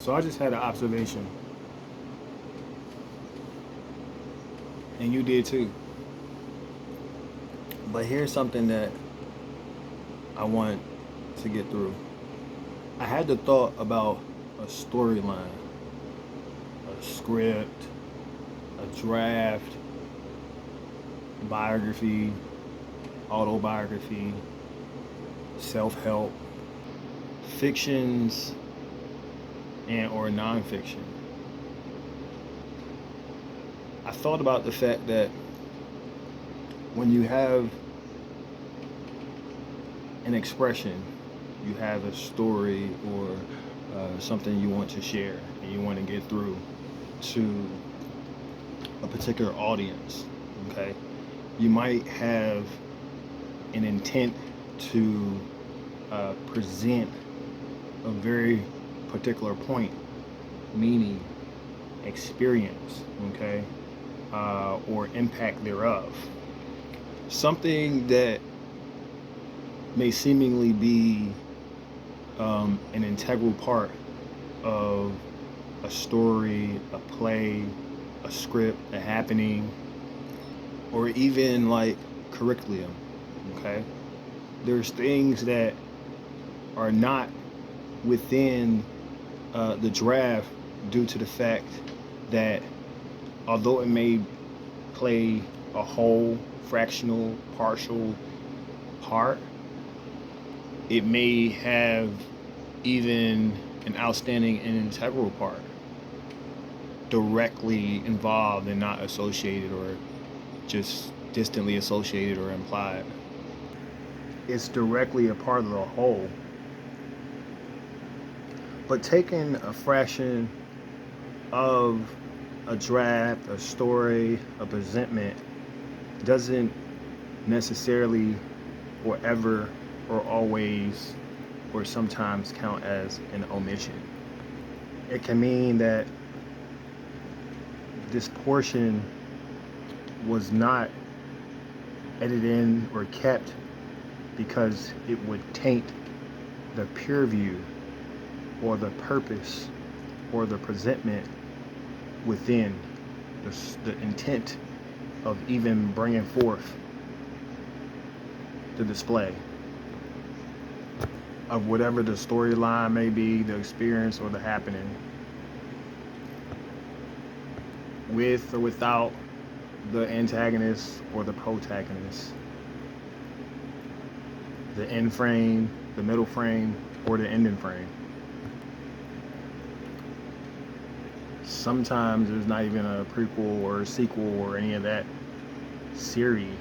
So I just had an observation, and you did too. But here's something that I want to get through. I had the thought about a storyline, a script, a draft, biography, autobiography, self-help, fictions, and or nonfiction. I thought about the fact that when you have an expression, you have a story or something you want to share and you want to get through to a particular audience, okay? You might have an intent to present a very particular point, meaning, experience, okay, or impact thereof. Something that may seemingly be an integral part of a story, a play, a script, a happening, or even like curriculum, okay? There's things that are not within the draft due to the fact that although it may play a whole, fractional, partial part, it may have even an outstanding and integral part directly involved and not associated or just distantly associated or implied. It's directly a part of the whole. But taking a fraction of a draft, a story, a presentment doesn't necessarily or ever or always or sometimes count as an omission. It can mean that this portion was not edited in or kept because it would taint the peer view or the purpose or the presentment within the intent of even bringing forth the display of whatever the storyline may be, the experience or the happening, with or without the antagonist or the protagonist, the end frame, the middle frame, or the ending frame. Sometimes there's not even a prequel or a sequel or any of that series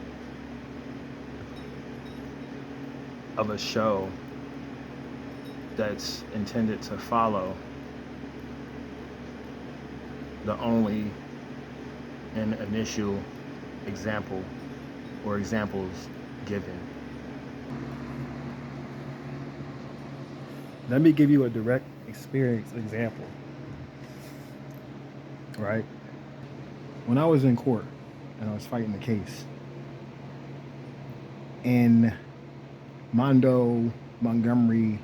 of a show that's intended to follow the only and initial example or examples given. Let me give you a direct experience example, right? When I was in court and I was fighting the case in Montgomery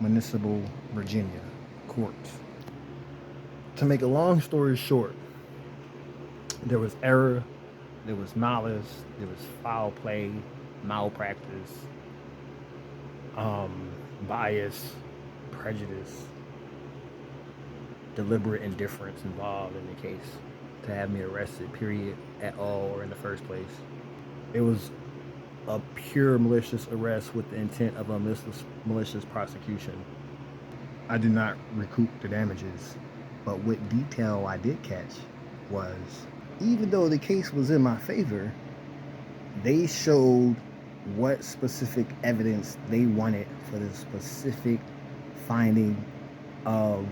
Municipal, Virginia courts. To make a long story short, there was error, there was malice, there was foul play, malpractice, bias, prejudice, deliberate indifference involved in the case to have me arrested, period, at all, or in the first place. It was a pure malicious arrest with the intent of a malicious prosecution. I did not recoup the damages, but what detail I did catch was, even though the case was in my favor, they showed what specific evidence they wanted for the specific finding of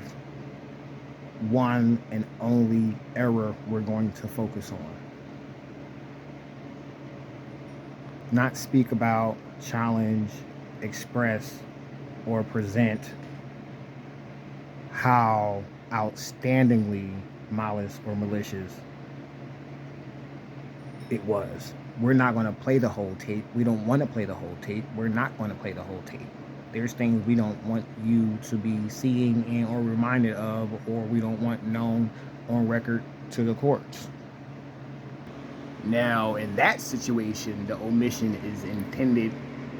one and only error we're going to focus on. Not speak about, challenge, express, or present how outstandingly malice or malicious it was. We're not going to play the whole tape. We don't want to play the whole tape. We're not going to play the whole tape. There's things we don't want you to be seeing and or reminded of, or we don't want known on record to the courts. Now, in that situation, the omission is intended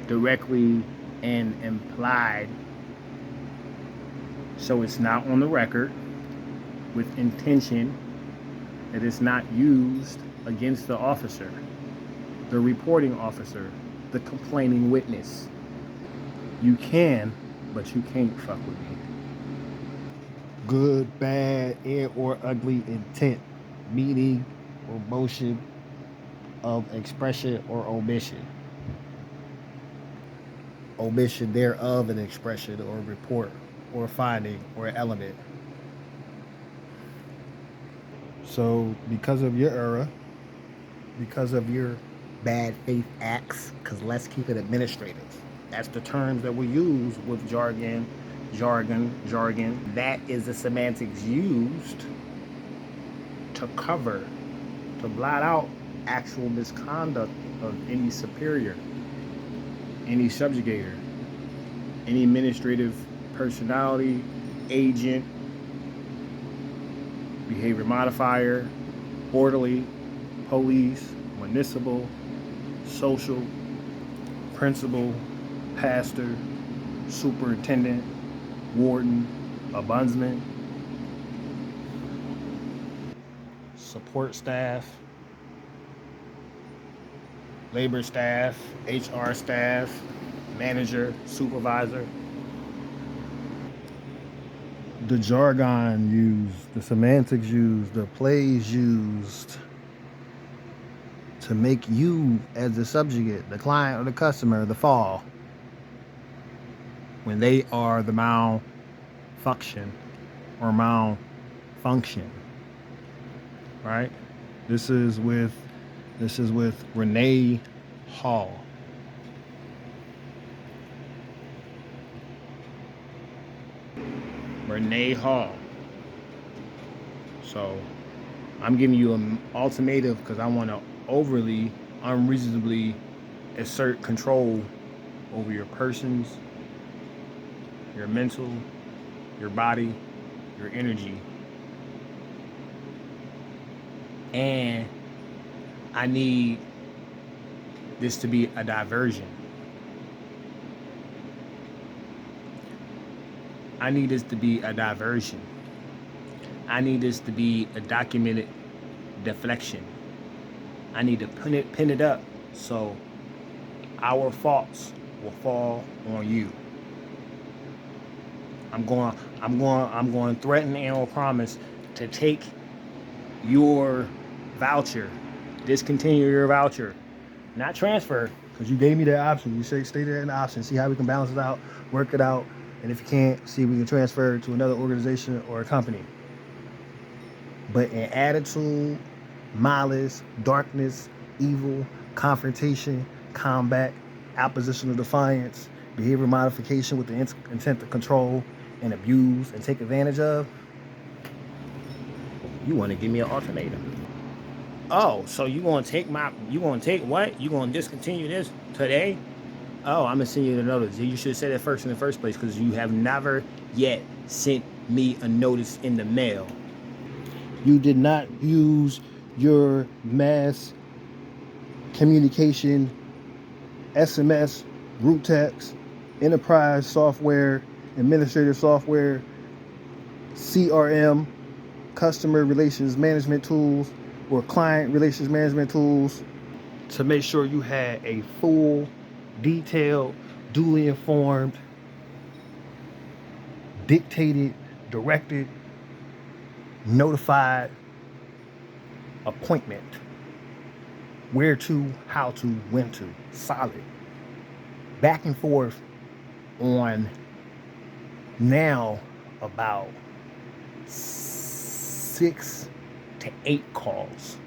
directly and implied, so it's not on the record, with intention that it's not used against the officer, the reporting officer, the complaining witness. You can, but you can't fuck with me. Good, bad, and or ugly intent, meaning or motion of expression or omission. Omission thereof an expression or report or finding or element. So because of your error, because of your bad faith acts, because let's keep it administrative. That's the terms that we use with jargon. That is the semantics used to cover, to blot out actual misconduct of any superior, any subjugator, any administrative personality, agent, behavior modifier, orderly, police, municipal, social, principal, pastor, superintendent, warden, ombudsman, support staff, labor staff, HR staff, manager, supervisor. The jargon used, the semantics used, the plays used to make you as the subjugate, the client or the customer, the fall, when they are the malfunction or malfunction, right? This is with Renee Hall. Renee Hall. So I'm giving you an ultimatum because I want to overly, unreasonably assert control over your persons, your mental, your body, your energy. And I need this to be a diversion. I need this to be a diversion. I need this to be a documented deflection. I need to pin it up so our faults will fall on you. I'm going to threaten and or promise to take your voucher, discontinue your voucher, not transfer, because you gave me that option. You stated an option. See how we can balance it out, work it out, and if you can't, see if we can transfer it to another organization or a company. But in attitude, malice, darkness, evil, confrontation, combat, oppositional defiance, behavior modification with the intent to control and abuse and take advantage of, you want to give me an ultimatum. Oh, so you going to take what? You going to discontinue this today? Oh, I'm going to send you the notice. You should have said that first in the first place, because you have never yet sent me a notice in the mail. You did not use your mass communication, SMS, group text, enterprise software, administrative software, CRM, customer relations management tools, or client relations management tools to make sure you had a full, detailed, duly informed, dictated, directed, notified appointment. Where to, how to, when to. Solid. Back and forth on now about 6 to 8 calls.